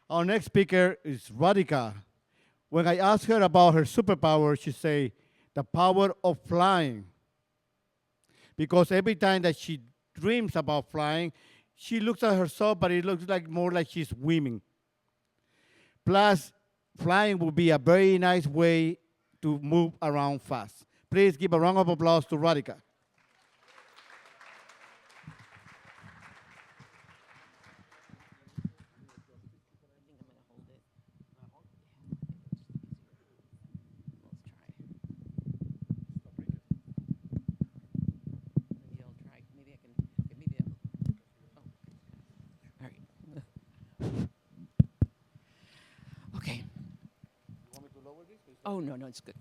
Our next speaker is Radhika. When I asked her about her superpower, she said, the power of flying. Because every time that she dreams about flying, she looks at herself, but it looks like more like she's swimming. Plus, flying would be a very nice way to move around fast. Please give a round of applause to Radhika. Okay. Oh, no, no, it's good.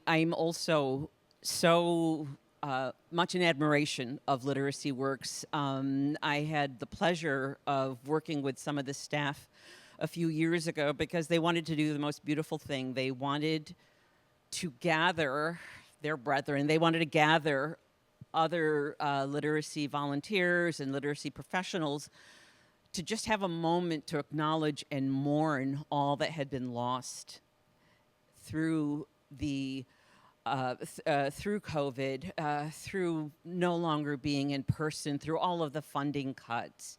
I'm also so much in admiration of literacy works. I had the pleasure of working with some of the staff a few years ago because they wanted to do the most beautiful thing. They wanted to gather their brethren. They wanted to gather other literacy volunteers and literacy professionals to just have a moment to acknowledge and mourn all that had been lost through through COVID, through no longer being in person, through all of the funding cuts.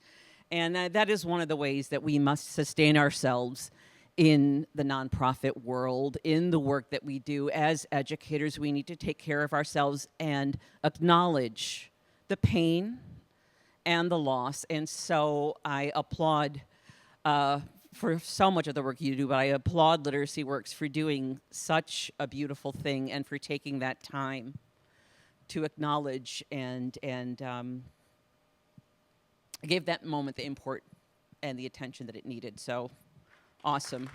And that is one of the ways that we must sustain ourselves in the nonprofit world, in the work that we do as educators. We need to take care of ourselves and acknowledge the pain and the loss. And so I applaud for so much of the work you do, but I applaud Literacy Works for doing such a beautiful thing and for taking that time to acknowledge and give that moment the import and the attention that it needed. So awesome.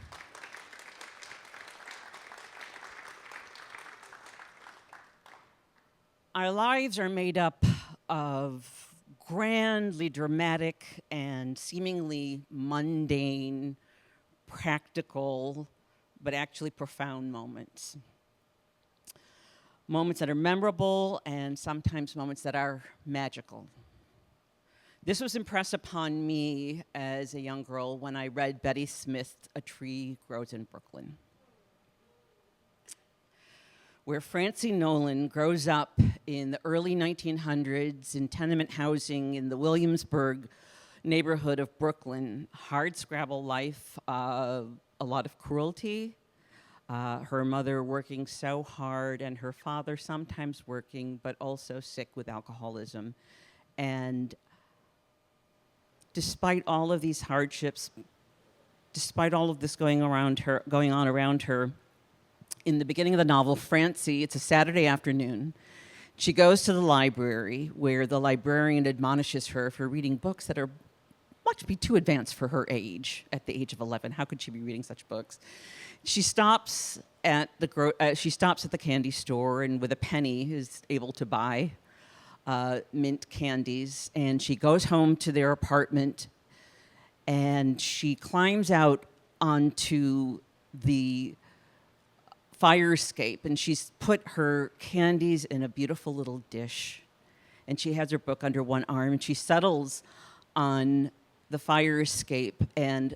Our lives are made up of grandly dramatic and seemingly mundane, practical, but actually profound moments. Moments that are memorable and sometimes moments that are magical. This was impressed upon me as a young girl when I read Betty Smith's A Tree Grows in Brooklyn, where Francie Nolan grows up in the early 1900s in tenement housing in the Williamsburg neighborhood of Brooklyn. Hard scrabble life, a lot of cruelty, her mother working so hard and her father sometimes working but also sick with alcoholism. And despite all of these hardships, despite all of this going on around her, in the beginning of the novel, Francie, it's a Saturday afternoon, she goes to the library where the librarian admonishes her for reading books that are much too advanced for her age at the age of 11. How could she be reading such books? She stops at the candy store and with a penny is able to buy mint candies, and she goes home to their apartment and she climbs out onto the fire escape, and she's put her candies in a beautiful little dish, and she has her book under one arm, and she settles on the fire escape, and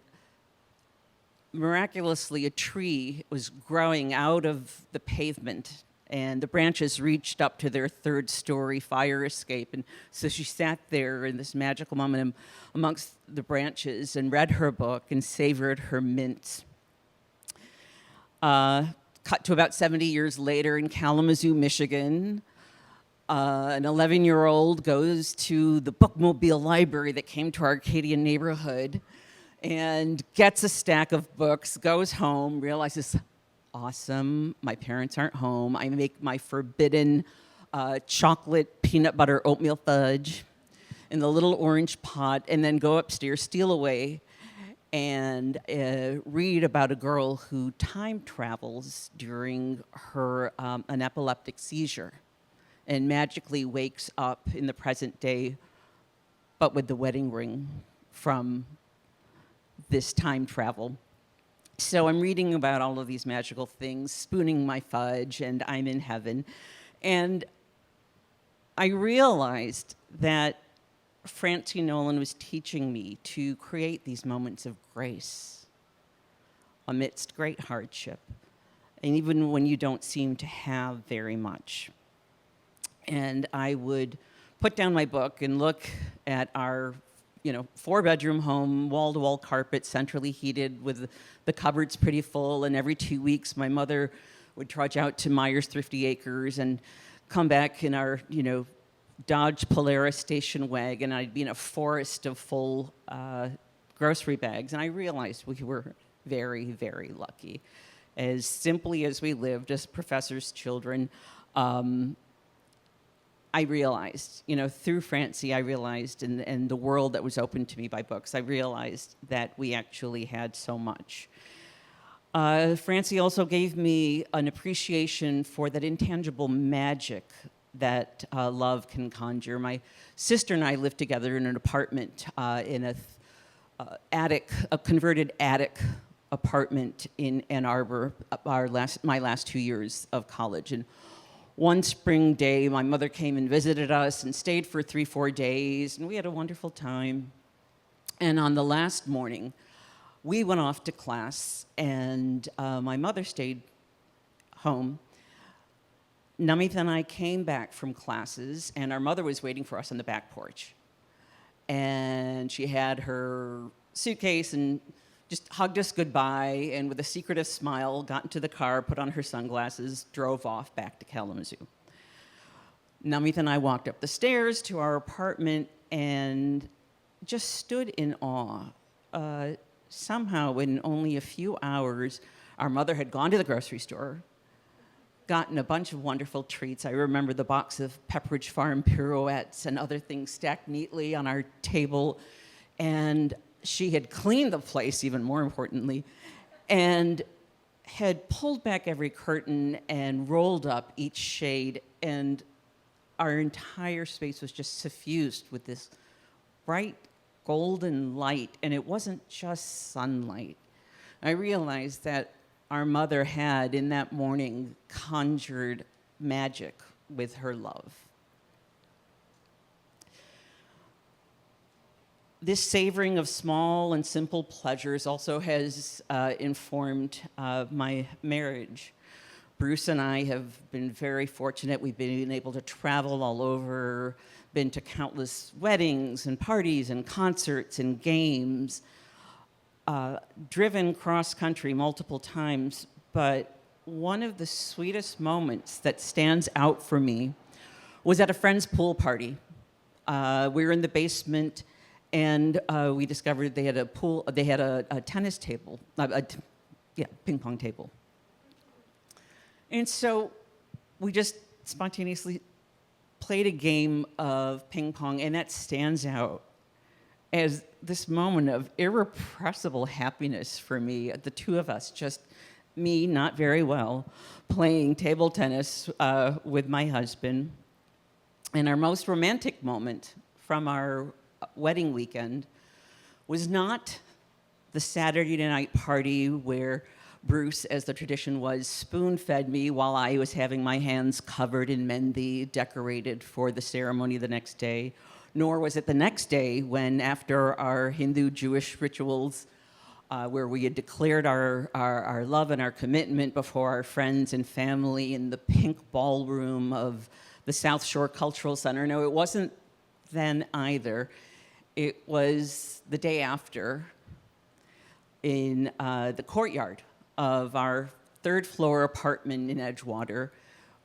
miraculously a tree was growing out of the pavement, and the branches reached up to their third-story fire escape, and so she sat there in this magical moment amongst the branches and read her book and savored her mint. Cut to about 70 years later in Kalamazoo, Michigan, an 11-year-old goes to the bookmobile library that came to our Arcadian neighborhood and gets a stack of books, goes home, realizes, awesome, my parents aren't home. I make my forbidden chocolate peanut butter oatmeal fudge in the little orange pot, and then go upstairs, steal away, and read about a girl who time travels during her an epileptic seizure and magically wakes up in the present day, but with the wedding ring from this time travel. So I'm reading about all of these magical things, spooning my fudge, and I'm in heaven. And I realized that Francie Nolan was teaching me to create these moments of grace amidst great hardship, and even when you don't seem to have very much. And I would put down my book and look at our, 4-bedroom home, wall-to-wall carpet, centrally heated, with the cupboards pretty full. And every 2 weeks, my mother would trudge out to Myers Thrifty Acres and come back in our, Dodge Polaris station wagon. I'd be in a forest of full grocery bags. And I realized we were very, very lucky. As simply as we lived as professors' children, I realized, through Francie, I realized, and the world that was opened to me by books, I realized that we actually had so much. Francie also gave me an appreciation for that intangible magic that love can conjure. My sister and I lived together in an apartment in a converted attic apartment in Ann Arbor, my last 2 years of college. And one spring day, my mother came and visited us and stayed for 3-4 days, and we had a wonderful time. And on the last morning, we went off to class, and my mother stayed home. Namita and I came back from classes, and our mother was waiting for us on the back porch. And she had her suitcase and just hugged us goodbye, and with a secretive smile, got into the car, put on her sunglasses, drove off back to Kalamazoo. Namita and I walked up the stairs to our apartment and just stood in awe. Somehow, in only a few hours, our mother had gone to the grocery store, gotten a bunch of wonderful treats. I remember the box of Pepperidge Farm pirouettes and other things stacked neatly on our table. And she had cleaned the place, even more importantly, and had pulled back every curtain and rolled up each shade. And our entire space was just suffused with this bright golden light. And it wasn't just sunlight. I realized that our mother had, in that morning, conjured magic with her love. This savoring of small and simple pleasures also has informed my marriage. Bruce and I have been very fortunate. We've been able to travel all over, been to countless weddings and parties and concerts and games, driven cross-country multiple times, but one of the sweetest moments that stands out for me was at a friend's pool party. We were in the basement, and we discovered they had a tennis table, ping pong table. And so we just spontaneously played a game of ping pong, and that stands out as this moment of irrepressible happiness for me, the two of us, just me, not very well, playing table tennis with my husband. And our most romantic moment from our wedding weekend was not the Saturday night party where Bruce, as the tradition was, spoon-fed me while I was having my hands covered in mehndi, decorated for the ceremony the next day. Nor was it the next day when, after our Hindu-Jewish rituals, where we had declared our love and our commitment before our friends and family in the pink ballroom of the South Shore Cultural Center. No, it wasn't then either. It was the day after in the courtyard of our third-floor apartment in Edgewater,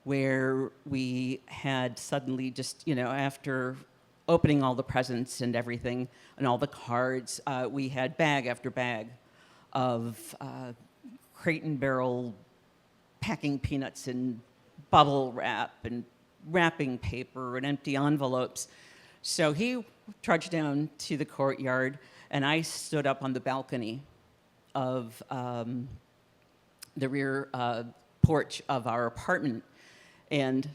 where we had suddenly just, after opening all the presents and everything, and all the cards, we had bag after bag of crate and barrel packing peanuts and bubble wrap and wrapping paper and empty envelopes. So he trudged down to the courtyard, and I stood up on the balcony of the rear porch of our apartment, and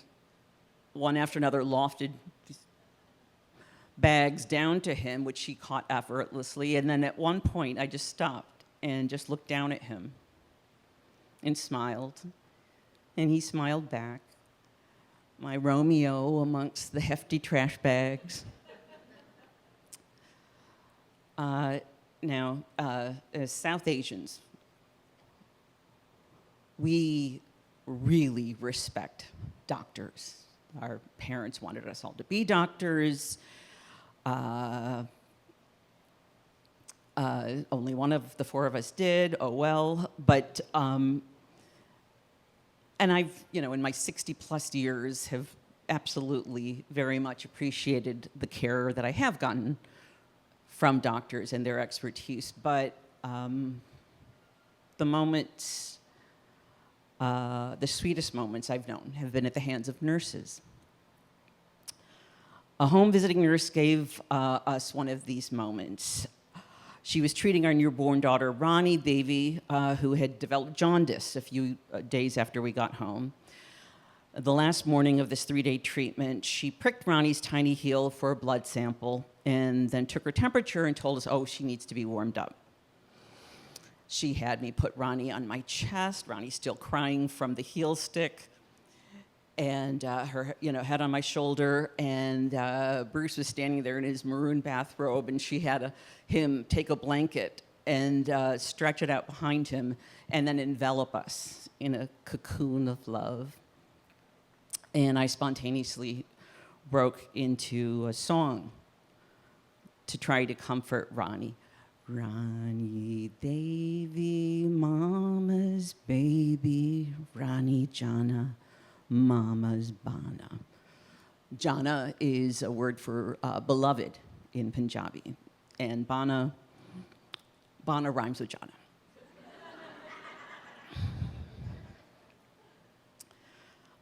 one after another lofted bags down to him, which he caught effortlessly. And then at one point, I just stopped and just looked down at him and smiled. And he smiled back. My Romeo amongst the hefty trash bags. As South Asians, we really respect doctors. Our parents wanted us all to be doctors. Only one of the four of us did. Oh well. But and I've, in my 60 plus years, have absolutely very much appreciated the care that I have gotten from doctors and their expertise. But the moments, the sweetest moments I've known have been at the hands of nurses. A home visiting nurse gave us one of these moments. She was treating our newborn daughter, Ronnie Devi, who had developed jaundice a few days after we got home. The last morning of this 3-day treatment, she pricked Ronnie's tiny heel for a blood sample and then took her temperature and told us, oh, she needs to be warmed up. She had me put Ronnie on my chest, Ronnie's still crying from the heel stick, and her head on my shoulder, and Bruce was standing there in his maroon bathrobe, and she had him take a blanket and stretch it out behind him and then envelop us in a cocoon of love. And I spontaneously broke into a song to try to comfort Ronnie. Ronnie Devi, mama's baby, Ronnie Jana, mama's bana. Jana is a word for beloved in Punjabi, and bana rhymes with Jana.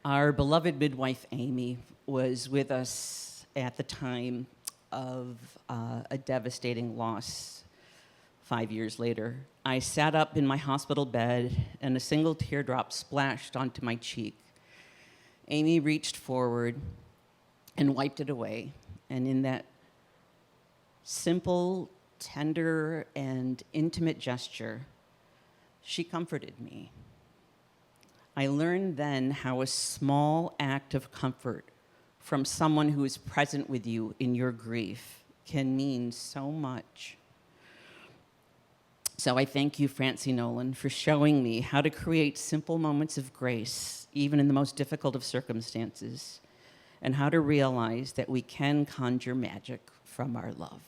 Our beloved midwife, Amy, was with us at the time of a devastating loss 5 years later. I sat up in my hospital bed, and a single teardrop splashed onto my cheek. Amy reached forward and wiped it away, and in that simple, tender, and intimate gesture, she comforted me. I learned then how a small act of comfort from someone who is present with you in your grief can mean so much. So I thank you, Francie Nolan, for showing me how to create simple moments of grace, even in the most difficult of circumstances, and how to realize that we can conjure magic from our love.